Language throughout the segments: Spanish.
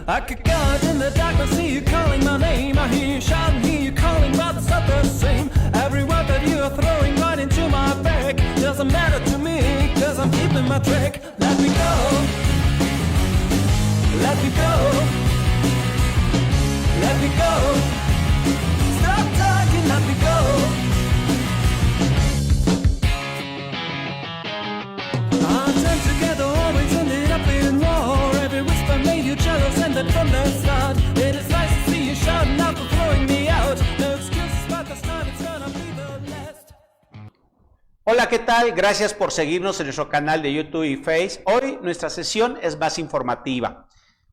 I could go out in the darkness, see you calling my name. I hear you shouting, hear you calling, but it's not the same. Every word that you are throwing right into my back doesn't matter to me, cause I'm keeping my track. Let me go. Let me go. Let me go. Stop talking, let me go. Our time together always ended up in war. Every whisper made you jealous and that from the start. It is nice to see you shouting out for throwing me out. No excuses, but this time it's gonna be the last. Hola, ¿qué tal? Gracias por seguirnos en nuestro canal de YouTube y Face. Hoy nuestra sesión es más informativa.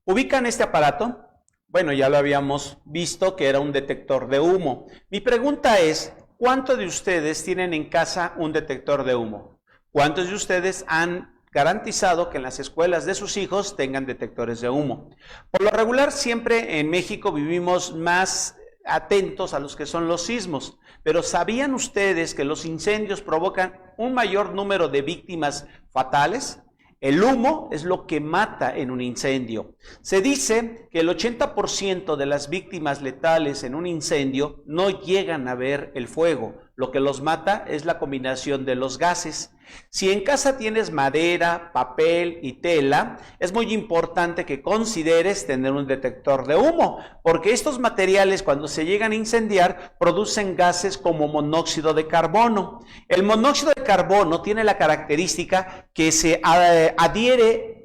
¿Ubican este aparato? Bueno, ya lo habíamos visto que era un detector de humo. Mi pregunta es, ¿cuántos de ustedes tienen en casa un detector de humo? ¿Cuántos de ustedes han garantizado que en las escuelas de sus hijos tengan detectores de humo? Por lo regular, siempre en México vivimos más atentos a los que son los sismos, pero ¿sabían ustedes que los incendios provocan un mayor número de víctimas fatales? El humo es lo que mata en un incendio. Se dice que el 80% de las víctimas letales en un incendio no llegan a ver el fuego. Lo que los mata es la combinación de los gases. Si en casa tienes madera, papel y tela, es muy importante que consideres tener un detector de humo, porque estos materiales cuando se llegan a incendiar producen gases como monóxido de carbono. El monóxido de carbono tiene la característica que se adhiere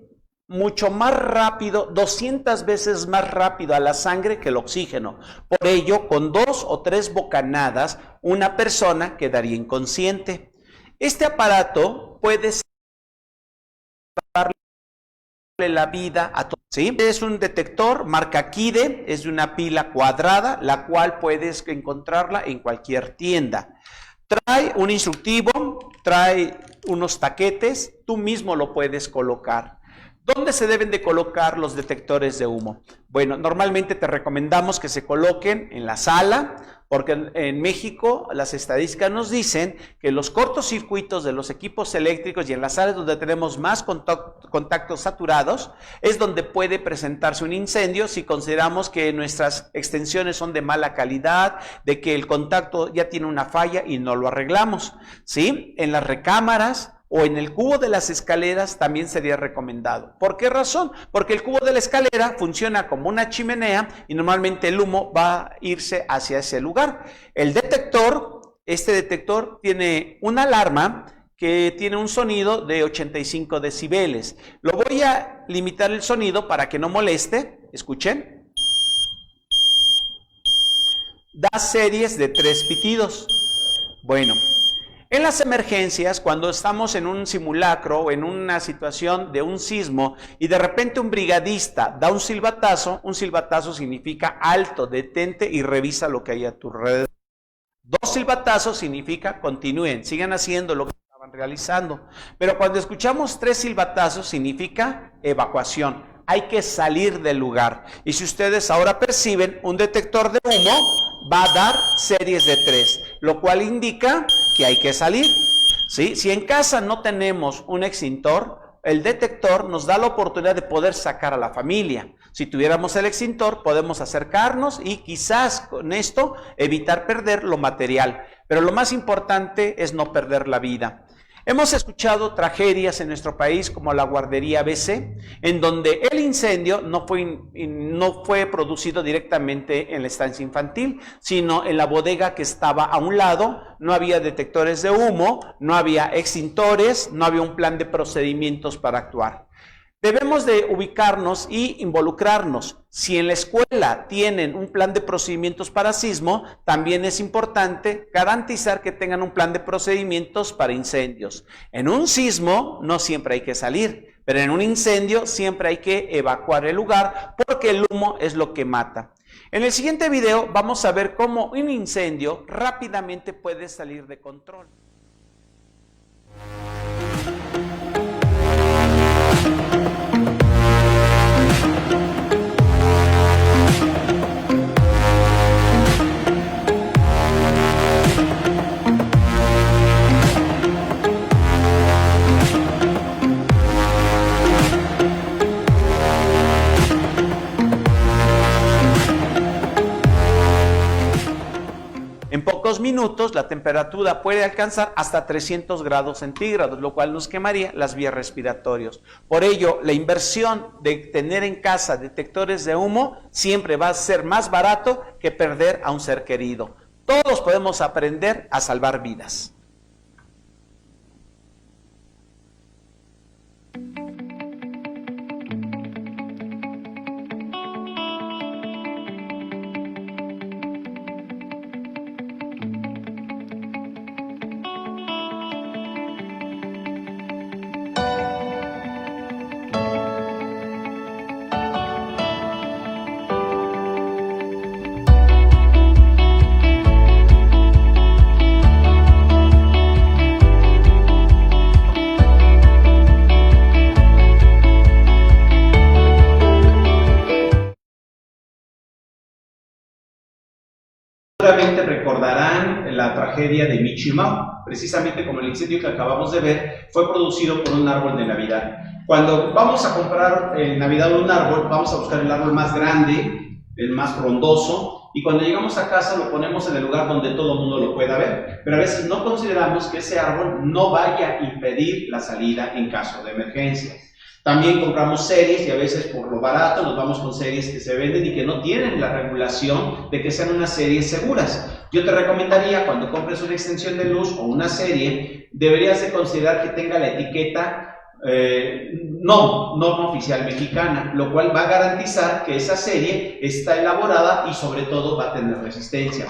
mucho más rápido, 200 veces más rápido a la sangre que el oxígeno. Por ello, con 2 o 3 bocanadas, una persona quedaría inconsciente. Este aparato puede salvarle la vida a todos. ¿Sí? Es un detector marca Kide, es de una pila cuadrada, la cual puedes encontrarla en cualquier tienda. Trae un instructivo, trae unos taquetes, tú mismo lo puedes colocar. ¿Dónde se deben de colocar los detectores de humo? Bueno, normalmente te recomendamos que se coloquen en la sala, porque en México las estadísticas nos dicen que los cortocircuitos de los equipos eléctricos y en las salas donde tenemos más contactos saturados es donde puede presentarse un incendio si consideramos que nuestras extensiones son de mala calidad, de que el contacto ya tiene una falla y no lo arreglamos, ¿sí? En las recámaras o en el cubo de las escaleras también sería recomendado. ¿Por qué razón? Porque el cubo de la escalera funciona como una chimenea y normalmente el humo va a irse hacia ese lugar. El detector, este detector tiene una alarma que tiene un sonido de 85 decibeles. Lo voy a limitar el sonido para que no moleste. Escuchen. Da series de 3 pitidos. Bueno. En las emergencias, cuando estamos en un simulacro o en una situación de un sismo y de repente un brigadista da un silbatazo significa alto, detente y revisa lo que hay a tu alrededor. 2 silbatazos significa continúen, sigan haciendo lo que estaban realizando. Pero cuando escuchamos 3 silbatazos significa evacuación. Hay que salir del lugar. Y si ustedes ahora perciben un detector de humo, va a dar series de 3, lo cual indica que hay que salir. ¿Sí? Si en casa no tenemos un extintor, el detector nos da la oportunidad de poder sacar a la familia. Si tuviéramos el extintor, podemos acercarnos y quizás con esto evitar perder lo material. Pero lo más importante es no perder la vida. Hemos escuchado tragedias en nuestro país como la guardería ABC, en donde el incendio no fue producido directamente en la estancia infantil, sino en la bodega que estaba a un lado. No había detectores de humo, no había extintores, no había un plan de procedimientos para actuar. Debemos de ubicarnos y involucrarnos. Si en la escuela tienen un plan de procedimientos para sismo, también es importante garantizar que tengan un plan de procedimientos para incendios. En un sismo no siempre hay que salir, pero en un incendio siempre hay que evacuar el lugar porque el humo es lo que mata. En el siguiente video vamos a ver cómo un incendio rápidamente puede salir de control. minutos la temperatura puede alcanzar hasta 300 grados centígrados, lo cual nos quemaría las vías respiratorias. Por ello, la inversión de tener en casa detectores de humo siempre va a ser más barato que perder a un ser querido. Todos podemos aprender a salvar vidas. Seguramente recordarán la tragedia de Michi Mau, precisamente como el incendio que acabamos de ver fue producido por un árbol de Navidad. Cuando vamos a comprar en Navidad un árbol, vamos a buscar el árbol más grande, el más frondoso, y cuando llegamos a casa lo ponemos en el lugar donde todo el mundo lo pueda ver, pero a veces no consideramos que ese árbol no vaya a impedir la salida en caso de emergencia. También compramos series y a veces por lo barato nos vamos con series que se venden y que no tienen la regulación de que sean unas series seguras. Yo te recomendaría, cuando compres una extensión de luz o una serie, deberías de considerar que tenga la etiqueta norma oficial mexicana, lo cual va a garantizar que esa serie está elaborada y sobre todo va a tener resistencia.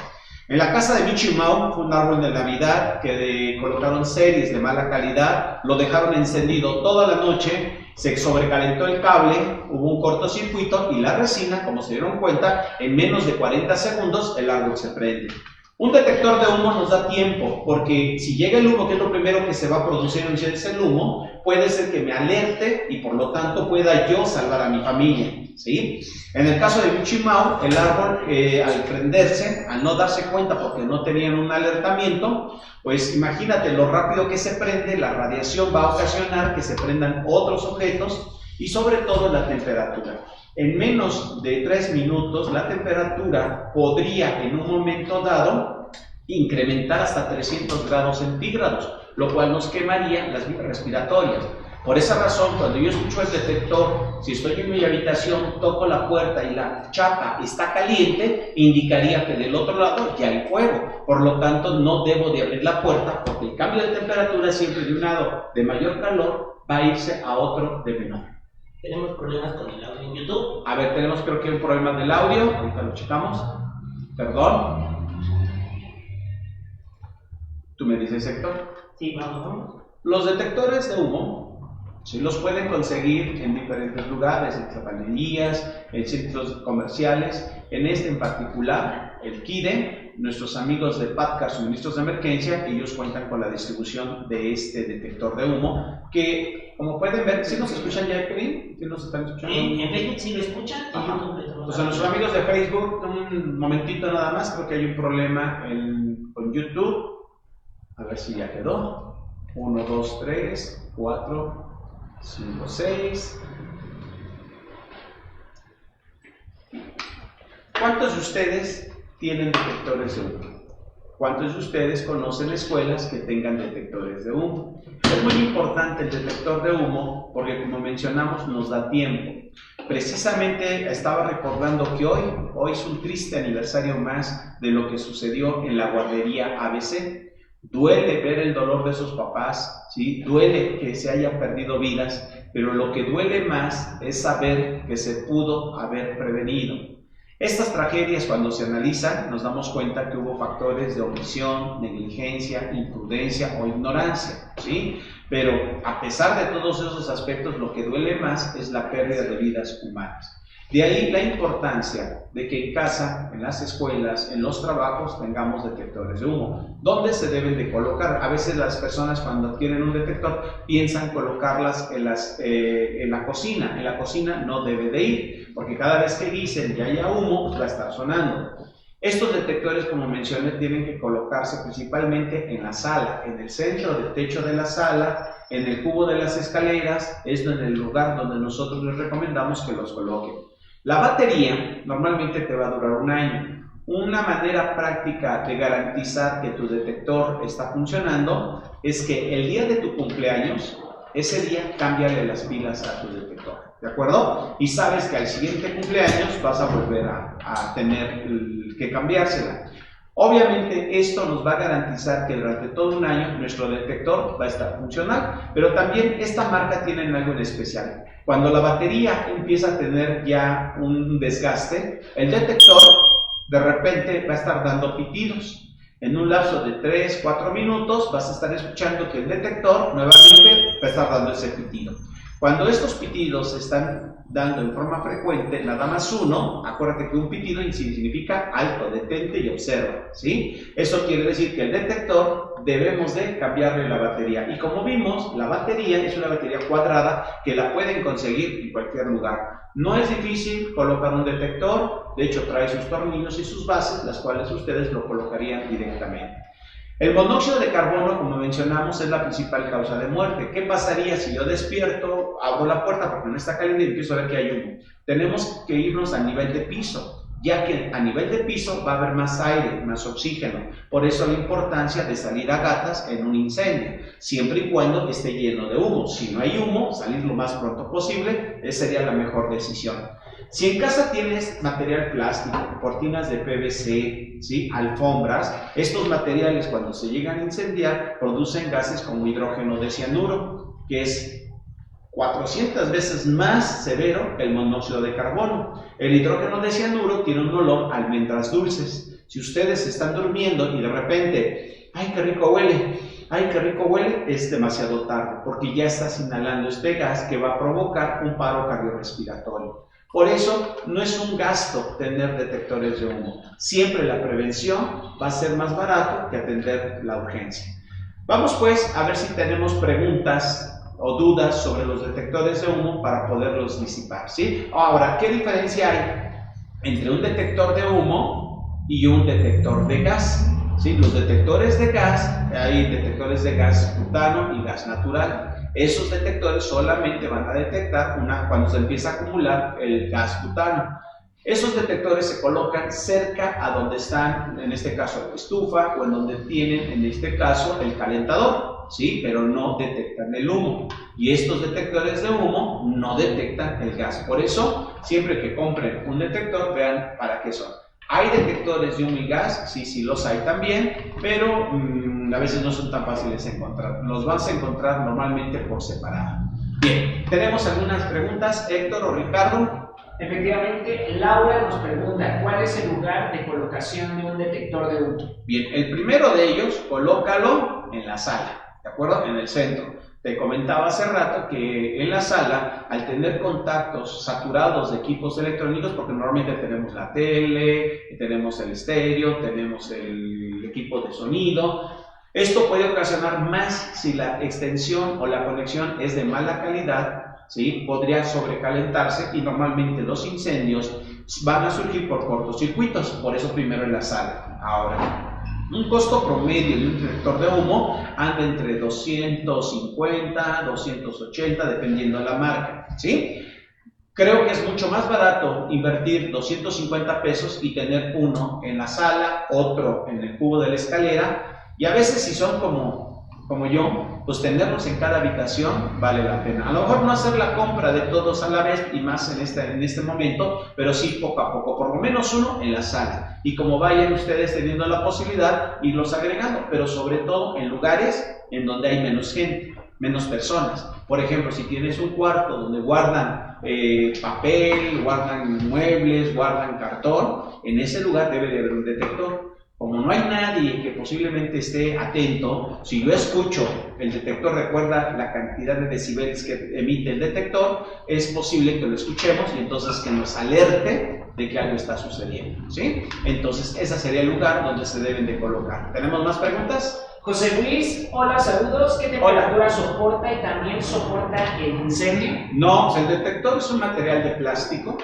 En la casa de Michi Mau fue un árbol de Navidad que colocaron series de mala calidad, lo dejaron encendido toda la noche, se sobrecalentó el cable, hubo un cortocircuito y la resina, como se dieron cuenta, en menos de 40 segundos el árbol se prende. Un detector de humo nos da tiempo, porque si llega el humo, que es lo primero que se va a producir en el humo, puede ser que me alerte y por lo tanto pueda yo salvar a mi familia, ¿sí? En el caso de Michi Mau, el árbol al prenderse, al no darse cuenta porque no tenían un alertamiento, pues imagínate lo rápido que se prende, la radiación va a ocasionar que se prendan otros objetos y sobre todo la temperatura. En menos de 3 minutos la temperatura podría en un momento dado incrementar hasta 300 grados centígrados, lo cual nos quemaría las vías respiratorias. Por esa razón, cuando yo escucho el detector, si estoy en mi habitación, toco la puerta y la chapa está caliente, indicaría que del otro lado ya hay fuego. Por lo tanto, no debo de abrir la puerta porque el cambio de temperatura siempre de un lado de mayor calor va a irse a otro de menor. Tenemos problemas con el audio en YouTube. A ver, tenemos creo que un problema del audio. Ahorita lo checamos. Perdón. ¿Tú me dices, Héctor? Sí, vamos. Los detectores de humo sí los pueden conseguir en diferentes lugares, en zapaterías, en centros comerciales. En este en particular, el KIDE, nuestros amigos de PATCAR, suministros de emergencia, ellos cuentan con la distribución de este detector de humo, que como pueden ver, ¿sí nos escuchan ya, Kevin? ¿Sí nos están escuchando? En Facebook sí lo escuchan, en YouTube estamos. Pues a nuestros amigos de Facebook, un momentito nada más, creo que hay un problema con YouTube. A ver si ya quedó. 1, 2, 3, 4, 5, 6. ¿Cuántos de ustedes tienen detectores de humo? ¿Cuántos de ustedes conocen escuelas que tengan detectores de humo? Es muy importante el detector de humo porque, como mencionamos, nos da tiempo. Precisamente estaba recordando que hoy es un triste aniversario más de lo que sucedió en la guardería ABC. Duele ver el dolor de esos papás, ¿sí? Duele que se hayan perdido vidas, pero lo que duele más es saber que se pudo haber prevenido. Estas tragedias, cuando se analizan, nos damos cuenta que hubo factores de omisión, negligencia, imprudencia o ignorancia, ¿sí? Pero a pesar de todos esos aspectos, lo que duele más es la pérdida de vidas humanas. De ahí la importancia de que en casa, en las escuelas, en los trabajos tengamos detectores de humo. ¿Dónde se deben de colocar? A veces las personas cuando adquieren un detector piensan colocarlas en la cocina. En la cocina no debe de ir, porque cada vez que dicen ya haya humo, va a estar sonando. Estos detectores, como mencioné, tienen que colocarse principalmente en la sala, en el centro del techo de la sala, en el cubo de las escaleras, es en el lugar donde nosotros les recomendamos que los coloquen. La batería normalmente te va a durar 1 año. Una manera práctica de garantizar que tu detector está funcionando es que el día de tu cumpleaños, ese día cámbiale las pilas a tu detector, ¿de acuerdo? Y sabes que al siguiente cumpleaños vas a volver a tener que cambiársela. Obviamente esto nos va a garantizar que durante todo un año nuestro detector va a estar funcional, pero también esta marca tiene algo en especial. Cuando la batería empieza a tener ya un desgaste, el detector de repente va a estar dando pitidos. En un lapso de 3-4 minutos vas a estar escuchando que el detector nuevamente va a estar dando ese pitido. Cuando estos pitidos se están dando en forma frecuente, nada más uno, acuérdate que un pitido significa alto, detente y observa, ¿sí? Eso quiere decir que el detector debemos de cambiarle la batería. Y como vimos, la batería es una batería cuadrada que la pueden conseguir en cualquier lugar. No es difícil colocar un detector, de hecho trae sus tornillos y sus bases, las cuales ustedes lo colocarían directamente. El monóxido de carbono, como mencionamos, es la principal causa de muerte. ¿Qué pasaría si yo despierto, abro la puerta porque no está caliente y empiezo a ver que hay humo? Tenemos que irnos a nivel de piso, ya que a nivel de piso va a haber más aire, más oxígeno. Por eso la importancia de salir a gatas en un incendio, siempre y cuando esté lleno de humo. Si no hay humo, salir lo más pronto posible, esa sería la mejor decisión. Si en casa tienes material plástico, cortinas de PVC, ¿sí? Alfombras, estos materiales cuando se llegan a incendiar producen gases como hidrógeno de cianuro, que es 400 veces más severo que el monóxido de carbono. El hidrógeno de cianuro tiene un olor a almendras dulces. Si ustedes están durmiendo y de repente, ¡ay, qué rico huele! ¡Ay, qué rico huele! Es demasiado tarde, porque ya estás inhalando este gas que va a provocar un paro cardiorrespiratorio. Por eso no es un gasto tener detectores de humo. Siempre la prevención va a ser más barato que atender la urgencia. Vamos pues a ver si tenemos preguntas o dudas sobre los detectores de humo para poderlos disipar, ¿sí? Ahora, ¿qué diferencia hay entre un detector de humo y un detector de gas? ¿Sí? Los detectores de gas, hay detectores de gas butano y gas natural. Esos detectores solamente van a detectar cuando se empieza a acumular el gas butano. Esos detectores se colocan cerca a donde están, en este caso, la estufa, o en donde tienen, en este caso, el calentador, ¿sí? Pero no detectan el humo. Y estos detectores de humo no detectan el gas. Por eso, siempre que compren un detector, vean para qué son. ¿Hay detectores de humo y gas? Sí, sí los hay también, pero a veces no son tan fáciles de encontrar. Los vas a encontrar normalmente por separado. Bien, tenemos algunas preguntas, Héctor o Ricardo. Efectivamente, Laura nos pregunta, ¿cuál es el lugar de colocación de un detector de humo? Bien, el primero de ellos, colócalo en la sala, ¿de acuerdo? En el centro. Te comentaba hace rato que en la sala, al tener contactos saturados de equipos electrónicos, porque normalmente tenemos la tele, tenemos el estéreo, tenemos el equipo de sonido, esto puede ocasionar más si la extensión o la conexión es de mala calidad, ¿sí? Podría sobrecalentarse y normalmente los incendios van a surgir por cortocircuitos, por eso primero en la sala. Ahora, un costo promedio de un detector de humo anda entre 250, 280, dependiendo de la marca, ¿sí? Creo que es mucho más barato invertir 250 pesos y tener uno en la sala, otro en el cubo de la escalera, y a veces si son como yo, pues tenerlos en cada habitación vale la pena. A lo mejor no hacer la compra de todos a la vez y más en este momento, pero sí poco a poco, por lo menos uno en la sala. Y como vayan ustedes teniendo la posibilidad, irlos agregando, pero sobre todo en lugares en donde hay menos gente, menos personas. Por ejemplo, si tienes un cuarto donde guardan papel, guardan muebles, guardan cartón, en ese lugar debe de haber un detector. Como no hay nadie que posiblemente esté atento, si yo escucho, el detector recuerda la cantidad de decibeles que emite el detector, es posible que lo escuchemos y entonces que nos alerte de que algo está sucediendo, ¿sí? Entonces, ese sería el lugar donde se deben de colocar. ¿Tenemos más preguntas? José Luis, hola, saludos. ¿Qué temperatura soporta y también soporta el incendio? No, pues el detector es un material de plástico.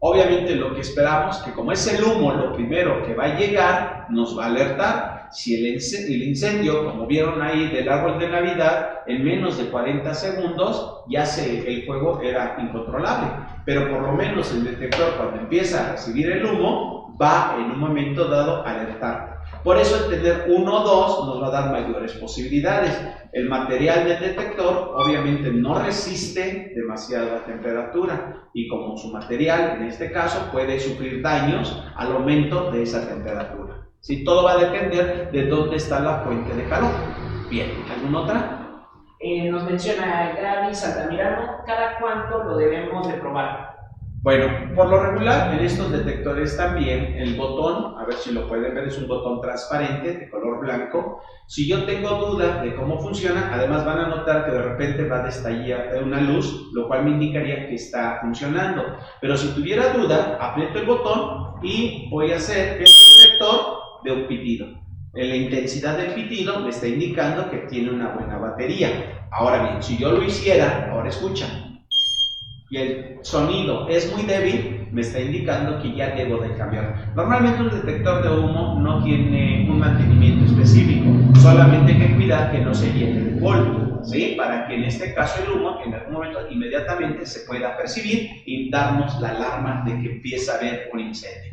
Obviamente lo que esperamos, que como es el humo lo primero que va a llegar, nos va a alertar. Si el incendio, como vieron ahí del árbol de Navidad, en menos de 40 segundos ya el fuego era incontrolable. Pero por lo menos el detector, cuando empieza a recibir el humo, va en un momento dado a alertar. Por eso el tener 1 o 2 nos va a dar mayores posibilidades. El material del detector obviamente no resiste demasiada temperatura y como su material en este caso puede sufrir daños al aumento de esa temperatura. ¿Sí? Todo va a depender de dónde está la fuente de calor. Bien, ¿alguna otra? Nos menciona Gaby Santamirano, ¿cada cuánto lo debemos de probar? Bueno, por lo regular en estos detectores también el botón, a ver si lo pueden ver, es un botón transparente de color blanco. Si yo tengo duda de cómo funciona, además van a notar que de repente va a destallar una luz, lo cual me indicaría que está funcionando. Pero si tuviera duda, aprieto el botón y voy a hacer el detector de un pitido. La intensidad del pitido me está indicando que tiene una buena batería. Ahora bien, si yo lo hiciera, ahora escucha, y el sonido es muy débil, me está indicando que ya debo de cambiar. Normalmente un detector de humo no tiene un mantenimiento específico, solamente hay que cuidar que no se llene de polvo, ¿sí? Para que en este caso el humo en algún momento inmediatamente se pueda percibir y darnos la alarma de que empieza a haber un incendio.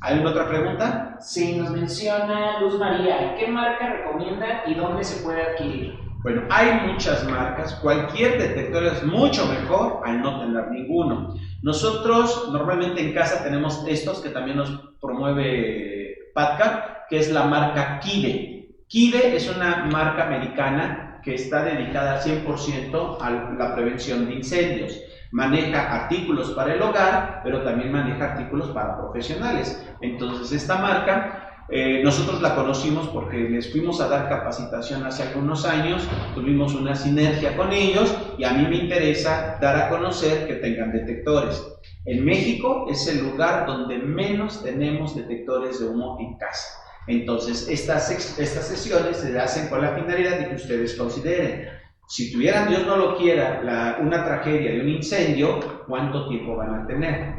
¿Hay alguna otra pregunta? Sí, nos menciona Luz María, ¿qué marca recomienda y dónde se puede adquirir? Bueno, hay muchas marcas, cualquier detector es mucho mejor al no tener ninguno. Nosotros normalmente en casa tenemos estos que también nos promueve PADCAT, que es la marca Kide. Kide es una marca americana que está dedicada al 100% a la prevención de incendios. Maneja artículos para el hogar, pero también maneja artículos para profesionales. Entonces esta marca nosotros la conocimos porque les fuimos a dar capacitación hace algunos años, tuvimos una sinergia con ellos y a mí me interesa dar a conocer que tengan detectores. En México es el lugar donde menos tenemos detectores de humo en casa. Entonces estas sesiones se hacen con la finalidad de que ustedes consideren. Si tuvieran, Dios no lo quiera, una tragedia de un incendio, ¿cuánto tiempo van a tener?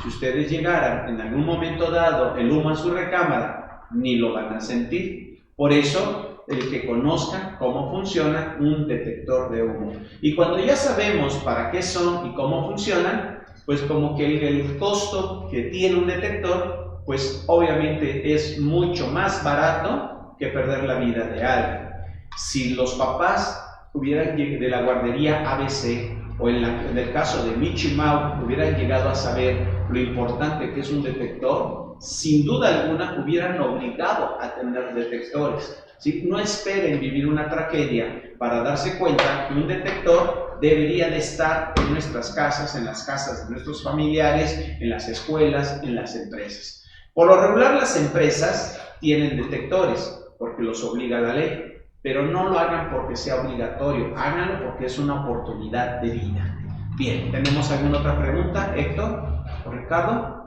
Si ustedes llegaran en algún momento dado el humo a su recámara, ni lo van a sentir. Por eso, el que conozca cómo funciona un detector de humo. Y cuando ya sabemos para qué son y cómo funcionan, pues como que el costo que tiene un detector, pues obviamente es mucho más barato que perder la vida de alguien. Si los papás hubieran de la guardería ABC o en el caso de Michi Mau hubieran llegado a saber lo importante que es un detector, sin duda alguna hubieran obligado a tener detectores. ¿Sí? No esperen vivir una tragedia para darse cuenta que un detector debería de estar en nuestras casas, en las casas de nuestros familiares, en las escuelas, en las empresas. Por lo regular las empresas tienen detectores porque los obliga la ley. Pero no lo hagan porque sea obligatorio, háganlo porque es una oportunidad de vida. Bien, ¿tenemos alguna otra pregunta, Héctor o Ricardo?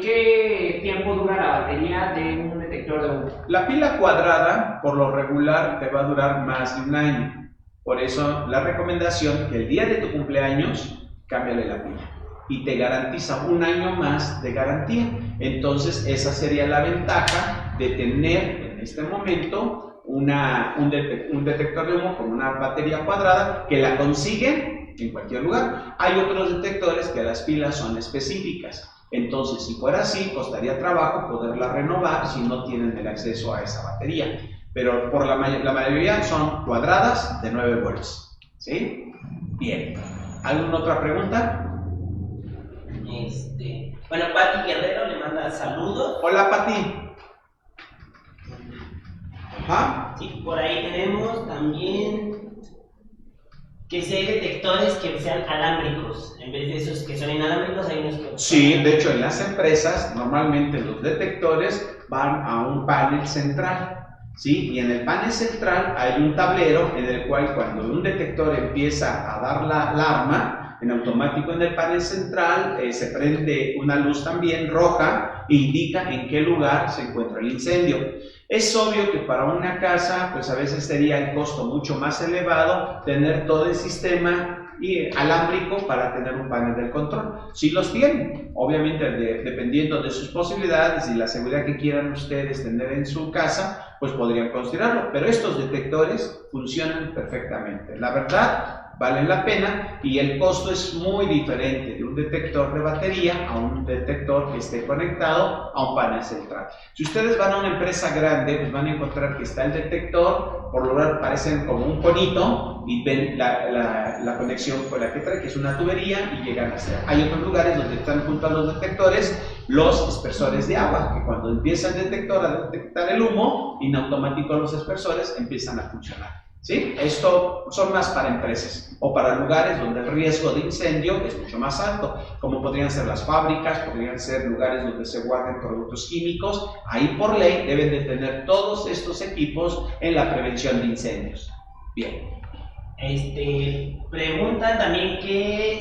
¿Qué tiempo dura la batería de un detector de humo? La pila cuadrada, por lo regular, te va a durar más de un año. Por eso, la recomendación que el día de tu cumpleaños, cámbiale la pila. Y te garantiza un año más de garantía. Entonces, esa sería la ventaja de tener en este momento un detector de humo con una batería cuadrada que la consiguen en cualquier lugar. Hay otros detectores que las pilas son específicas. Entonces, si fuera así, costaría trabajo poderla renovar si no tienen el acceso a esa batería. Pero por la mayoría son cuadradas de 9 volts. ¿Sí? Bien. ¿Alguna otra pregunta? Bueno, Pati Guerrero le manda saludos. Hola, Pati. Ajá. Sí, por ahí tenemos también que si hay detectores que sean alámbricos, en vez de esos que son inalámbricos, hay unos que... Sí, de hecho en las empresas normalmente los detectores van a un panel central, ¿sí? Y en el panel central hay un tablero en el cual cuando un detector empieza a dar la alarma, en automático en el panel central, se prende una luz también roja e indica en qué lugar se encuentra el incendio. Es obvio que para una casa, pues a veces sería el costo mucho más elevado tener todo el sistema y alámbrico para tener un panel de control. Si los tienen, obviamente dependiendo de sus posibilidades y la seguridad que quieran ustedes tener en su casa, pues podrían considerarlo, pero estos detectores funcionan perfectamente. La verdad, valen la pena y el costo es muy diferente de un detector de batería a un detector que esté conectado a un panel central. Si ustedes van a una empresa grande, pues van a encontrar que está el detector, por lo general parecen como un conito y ven la conexión con la que trae, que es una tubería, y llegan hasta. Hay otros lugares donde están junto a los detectores los dispersores de agua, que cuando empieza el detector a detectar el humo, en automático los dispersores empiezan a funcionar. ¿Sí? Esto son más para empresas o para lugares donde el riesgo de incendio es mucho más alto, como podrían ser las fábricas, podrían ser lugares donde se guarden productos químicos. Ahí por ley deben de tener todos estos equipos en la prevención de incendios. Bien. Pregunta también que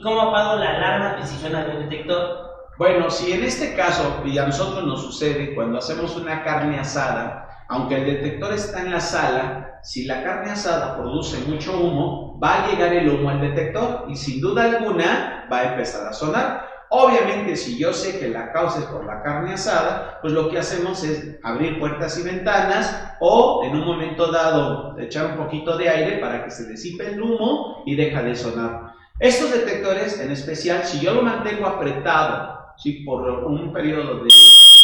¿cómo apago la alarma que si suena de un detector? Bueno, si en este caso, y a nosotros nos sucede cuando hacemos una carne asada, aunque el detector está en la sala, si la carne asada produce mucho humo, va a llegar el humo al detector y sin duda alguna va a empezar a sonar. Obviamente, si yo sé que la causa es por la carne asada, pues lo que hacemos es abrir puertas y ventanas o en un momento dado echar un poquito de aire para que se disipe el humo y deja de sonar. Estos detectores en especial, si yo lo mantengo apretado, ¿sí?, por un periodo de,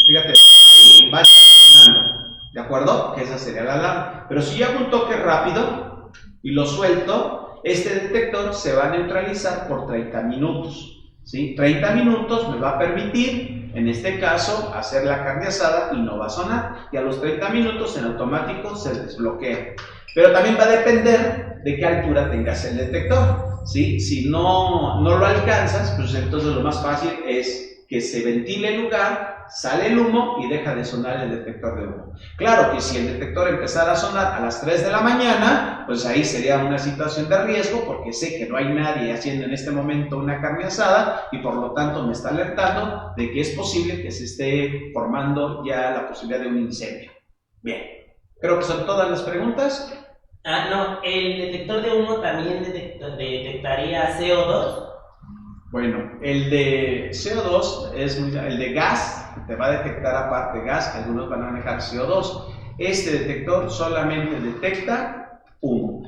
fíjate, ahí va a estar sonando, ¿de acuerdo? Que esa sería la alarma. Pero si yo hago un toque rápido y lo suelto, este detector se va a neutralizar por 30 minutos. ¿Sí? 30 minutos me va a permitir, en este caso, hacer la carne asada y no va a sonar. Y a los 30 minutos en automático se desbloquea. Pero también va a depender de qué altura tengas el detector. ¿Sí? Si no lo alcanzas, pues entonces lo más fácil es que se ventile el lugar, sale el humo y deja de sonar el detector de humo. Claro que si el detector empezara a sonar a las 3 de la mañana, pues ahí sería una situación de riesgo porque sé que no hay nadie haciendo en este momento una carne asada y por lo tanto me está alertando de que es posible que se esté formando ya la posibilidad de un incendio. Bien, creo que son todas las preguntas. No, el detector de humo también detectaría CO2. Bueno, el de CO2 el de gas, te va a detectar aparte gas, algunos van a manejar CO2. Este detector solamente detecta humo.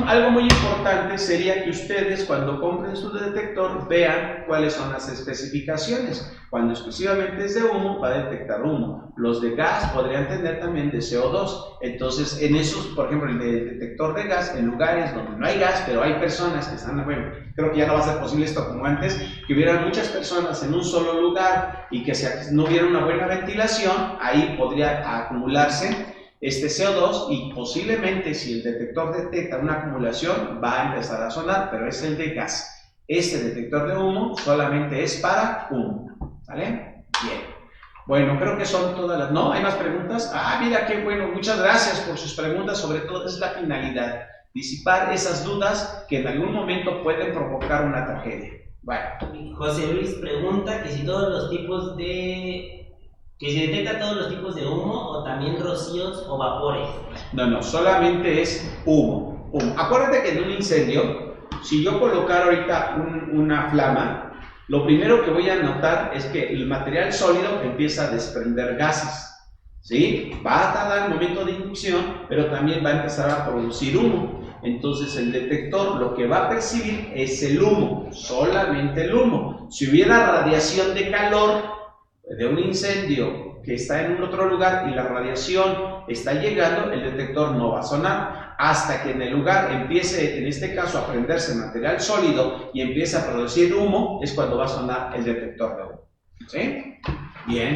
Algo muy importante sería que ustedes cuando compren su detector vean cuáles son las especificaciones. Cuando exclusivamente es de humo, va a detectar humo. Los de gas podrían tener también de CO2. Entonces, en esos, por ejemplo, el detector de gas, en lugares donde no hay gas, pero hay personas que están, bueno, creo que ya no va a ser posible esto como antes, que hubieran muchas personas en un solo lugar y que no hubiera una buena ventilación, ahí podría acumularse este CO2 y posiblemente si el detector detecta una acumulación va a empezar a sonar, pero es el de gas. Este detector de humo solamente es para humo, ¿vale? Bien. Bueno, creo que son todas las... ¿No? ¿Hay más preguntas? Mira qué bueno, muchas gracias por sus preguntas, sobre todo es la finalidad, disipar esas dudas que en algún momento pueden provocar una tragedia. Bueno. José Luis pregunta que si si detecta todos los tipos de humo o también rocíos o vapores. No, solamente es humo. Acuérdate que en un incendio, si yo colocar ahorita una flama, lo primero que voy a notar es que el material sólido empieza a desprender gases. ¿Sí? Va a tardar el momento de inducción, pero también va a empezar a producir humo. Entonces el detector lo que va a percibir es el humo, solamente el humo. Si hubiera radiación de calor de un incendio que está en un otro lugar y la radiación está llegando, el detector no va a sonar hasta que en el lugar empiece, en este caso, a prenderse material sólido y empiece a producir humo, es cuando va a sonar el detector de humo. ¿Sí? Bien.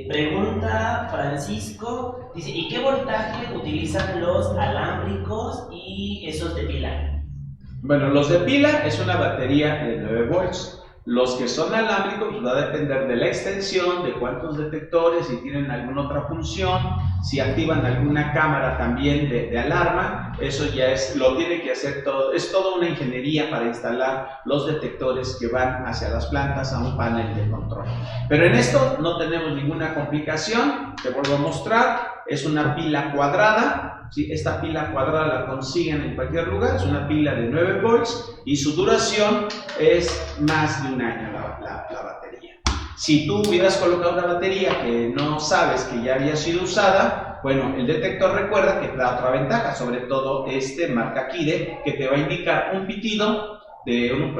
Pregunta Francisco, dice, ¿y qué voltaje utilizan los alámbricos y esos de pila? Bueno, los de pila es una batería de 9 volts. Los que son alámbricos pues va a depender de la extensión, de cuántos detectores, si tienen alguna otra función, si activan alguna cámara también de alarma. Eso ya lo tiene que hacer todo, es toda una ingeniería para instalar los detectores que van hacia las plantas a un panel de control. Pero en esto no tenemos ninguna complicación. Te vuelvo a mostrar, es una pila cuadrada. ¿Sí? Esta pila cuadrada la consiguen en cualquier lugar, es una pila de 9 volts y su duración es más de un año la batería. Si tú hubieras colocado una batería que no sabes que ya había sido usada, bueno, el detector recuerda que da otra ventaja, sobre todo marca Kide, que te va a indicar un pitido de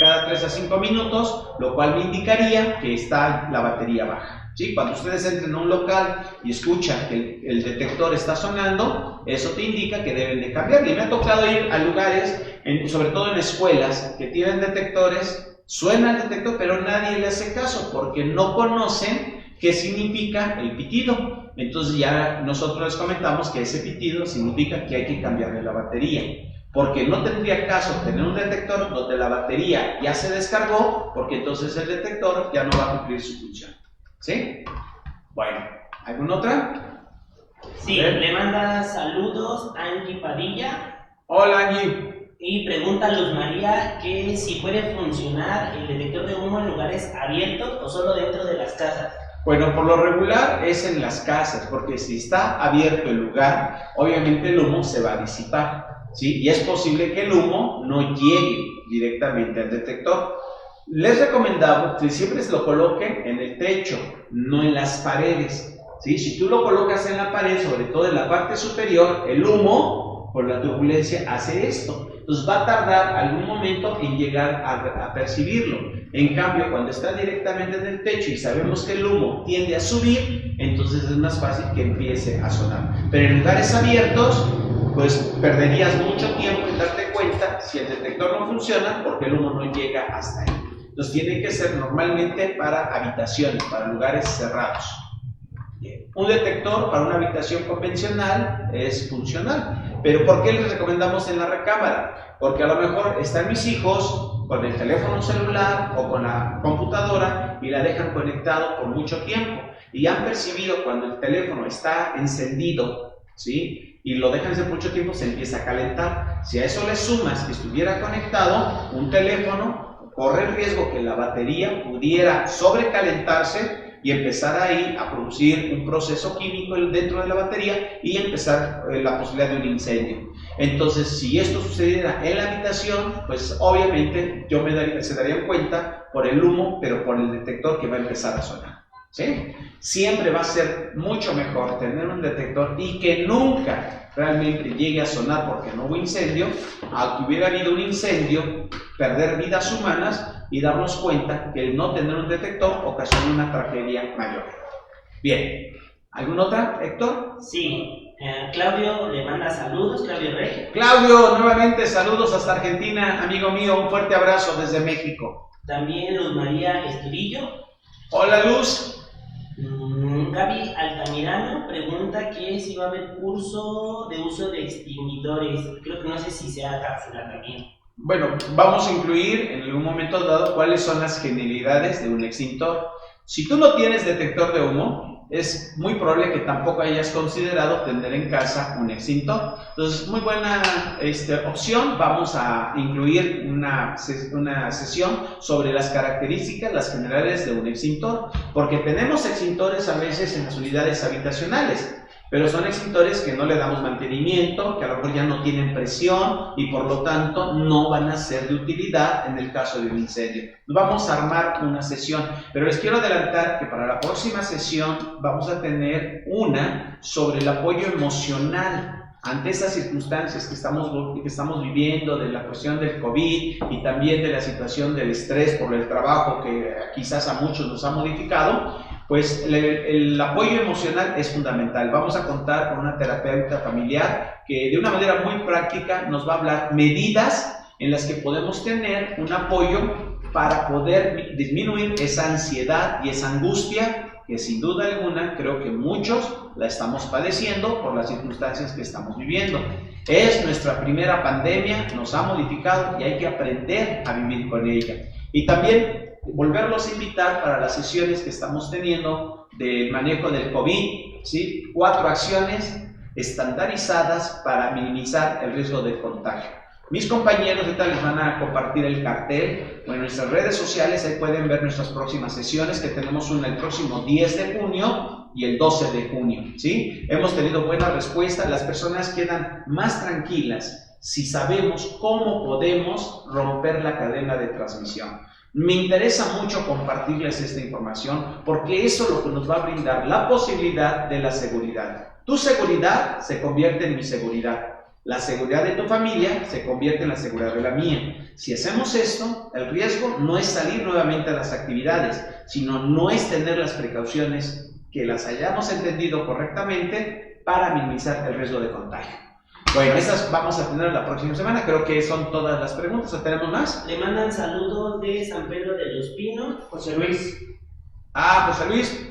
cada 3 a 5 minutos, lo cual me indicaría que está la batería baja. ¿Sí? Cuando ustedes entren a un local y escuchan que el detector está sonando, eso te indica que deben de cambiar. Y me ha tocado ir a lugares, sobre todo en escuelas, que tienen detectores, suena el detector, pero nadie le hace caso porque no conocen qué significa el pitido. Entonces ya nosotros les comentamos que ese pitido significa que hay que cambiarle la batería. Porque no tendría caso tener un detector donde la batería ya se descargó, porque entonces el detector ya no va a cumplir su función. ¿Sí? Bueno, ¿alguna otra? Sí, le manda saludos a Angie Padilla. Hola Angie. Y pregunta a Luz María que si puede funcionar el detector de humo en lugares abiertos o solo dentro de las casas. Bueno, por lo regular es en las casas, porque si está abierto el lugar, obviamente el humo se va a disipar, ¿sí? Y es posible que el humo no llegue directamente al detector. Les recomendamos que siempre se lo coloquen en el techo, no en las paredes, ¿sí? Si tú lo colocas en la pared, sobre todo en la parte superior, el humo, por la turbulencia, hace esto. Entonces va a tardar algún momento en llegar a percibirlo. En cambio, cuando está directamente en el techo y sabemos que el humo tiende a subir, entonces es más fácil que empiece a sonar. Pero en lugares abiertos, pues perderías mucho tiempo en darte cuenta si el detector no funciona porque el humo no llega hasta ahí. Entonces tiene que ser normalmente para habitaciones, para lugares cerrados. Bien. Un detector para una habitación convencional es funcional. Pero ¿por qué les recomendamos en la recámara? Porque a lo mejor están mis hijos con el teléfono celular o con la computadora y la dejan conectado por mucho tiempo. Y han percibido cuando el teléfono está encendido, ¿sí? Y lo dejan por mucho tiempo, se empieza a calentar. Si a eso le sumas que estuviera conectado un teléfono, corre el riesgo que la batería pudiera sobrecalentarse y empezar ahí a producir un proceso químico dentro de la batería y empezar la posibilidad de un incendio. Entonces, si esto sucediera en la habitación, pues obviamente se darían cuenta por el humo, pero por el detector que va a empezar a sonar. ¿Sí? Siempre va a ser mucho mejor tener un detector y que nunca realmente llegue a sonar porque no hubo incendio, aunque hubiera habido un incendio, perder vidas humanas y darnos cuenta que el no tener un detector ocasiona una tragedia mayor. Bien, ¿alguna otra, Héctor? Sí, Claudio le manda saludos, Claudio Rey. Claudio, nuevamente saludos hasta Argentina, amigo mío, un fuerte abrazo desde México. También Luz María Estudillo. Hola Luz. Gaby Altamirano pregunta que si va a haber curso de uso de extinguidores. Creo que no sé si sea cápsula también. Bueno, vamos a incluir en algún momento dado cuáles son las genialidades de un extintor. Si tú no tienes detector de humo, es muy probable que tampoco hayas considerado tener en casa un extintor. Entonces, muy buena opción. Vamos a incluir una sesión sobre las características, las generales de un extintor, porque tenemos extintores a veces en las unidades habitacionales, pero son extintores que no le damos mantenimiento, que a lo mejor ya no tienen presión y por lo tanto no van a ser de utilidad en el caso de un incendio. Vamos a armar una sesión, pero les quiero adelantar que para la próxima sesión vamos a tener una sobre el apoyo emocional ante estas circunstancias que estamos viviendo, de la cuestión del COVID y también de la situación del estrés por el trabajo que quizás a muchos nos ha modificado. Pues el apoyo emocional es fundamental. Vamos a contar con una terapeuta familiar que de una manera muy práctica nos va a hablar medidas en las que podemos tener un apoyo para poder disminuir esa ansiedad y esa angustia que sin duda alguna creo que muchos la estamos padeciendo por las circunstancias que estamos viviendo. Es nuestra primera pandemia, nos ha modificado y hay que aprender a vivir con ella. Y también volverlos a invitar para las sesiones que estamos teniendo del manejo del COVID, ¿sí? 4 acciones estandarizadas para minimizar el riesgo de contagio. Mis compañeros ahorita les van a compartir el cartel o en nuestras redes sociales, ahí pueden ver nuestras próximas sesiones, que tenemos una el próximo 10 de junio y el 12 de junio, ¿sí? Hemos tenido buena respuesta, las personas quedan más tranquilas si sabemos cómo podemos romper la cadena de transmisión. Me interesa mucho compartirles esta información porque eso es lo que nos va a brindar la posibilidad de la seguridad. Tu seguridad se convierte en mi seguridad. La seguridad de tu familia se convierte en la seguridad de la mía. Si hacemos esto, el riesgo no es salir nuevamente a las actividades, sino no es tener las precauciones que las hayamos entendido correctamente para minimizar el riesgo de contagio. Bueno, esas vamos a tener la próxima semana. Creo que son todas las preguntas. ¿O tenemos más? Le mandan saludos de San Pedro de los Pinos, José Luis. José Luis.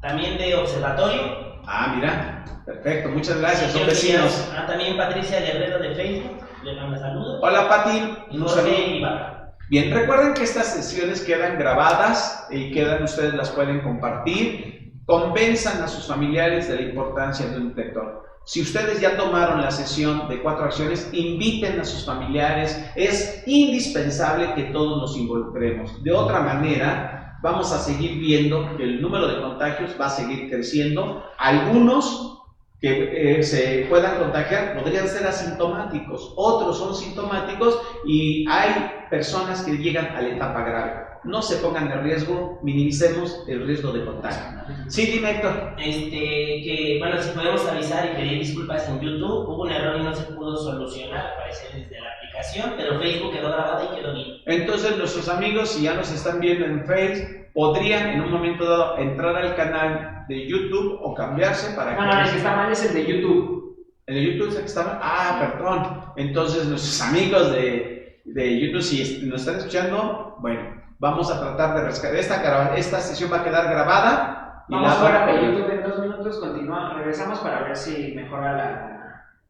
también de Observatorio. Mira, perfecto, muchas gracias, son Creo que vecinos. también Patricia Guerrero de Facebook, le manda saludos. Hola Pati, Y un saludo. Jorge Ibarra. Bien, recuerden que estas sesiones quedan grabadas y ustedes las pueden compartir. Convenzan a sus familiares de la importancia de un detector. Si ustedes ya tomaron la sesión de 4 acciones, inviten a sus familiares. Es indispensable que todos nos involucremos. De otra manera, vamos a seguir viendo que el número de contagios va a seguir creciendo. Algunos que se puedan contagiar podrían ser asintomáticos, otros son sintomáticos y hay personas que llegan a la etapa grave. No se pongan en riesgo, minimicemos el riesgo de contagio. Sí, dime, Héctor. Que bueno, si podemos avisar y pedir disculpas en YouTube, hubo un error y no se pudo solucionar, al parecer desde la aplicación, pero Facebook quedó grabada y quedó bien. Entonces nuestros amigos, si ya nos están viendo en Facebook, podrían en un momento dado entrar al canal de YouTube o cambiarse para No, el que está mal es el de YouTube. ¿El de YouTube es el que está mal? Perdón. Entonces nuestros amigos de YouTube, si nos están escuchando, bueno, vamos a tratar de rescatar esta sesión va a quedar grabada. Vamos fuera de YouTube en 2 minutos, continuamos, regresamos para ver si mejora la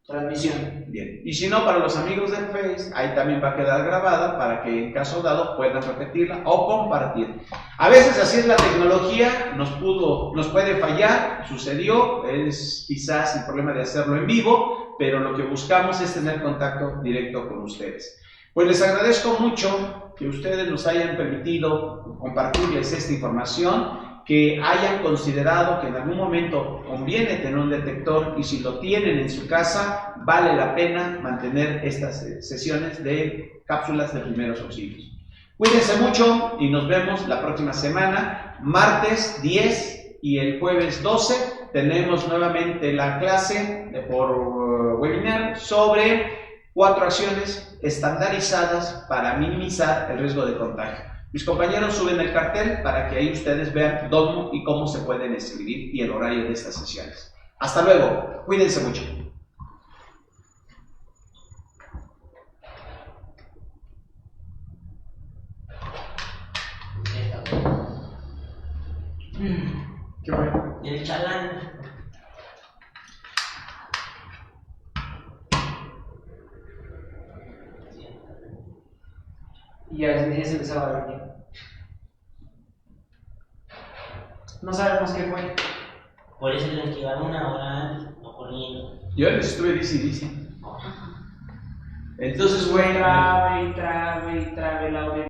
transmisión. Bien, y si no, para los amigos del Face, ahí también va a quedar grabada para que en caso dado puedan repetirla o compartir. A veces así es la tecnología, nos puede fallar, sucedió, es quizás el problema de hacerlo en vivo, pero lo que buscamos es tener contacto directo con ustedes. Pues les agradezco mucho que ustedes nos hayan permitido compartirles esta información, que hayan considerado que en algún momento conviene tener un detector y si lo tienen en su casa, vale la pena mantener estas sesiones de cápsulas de primeros auxilios. Cuídense mucho y nos vemos la próxima semana, martes 10 y el jueves 12 tenemos nuevamente la clase por webinar sobre 4 acciones estandarizadas para minimizar el riesgo de contagio. Mis compañeros suben el cartel para que ahí ustedes vean dónde y cómo se pueden escribir y el horario de estas sesiones. Hasta luego, cuídense mucho. Qué bueno. El chalán. Y ya es el sábado también. No sabemos qué fue. Por eso tienen que llevar 1 hora antes, o corriendo. Yo les estuve dice. Entonces, bueno. Trabe el audio.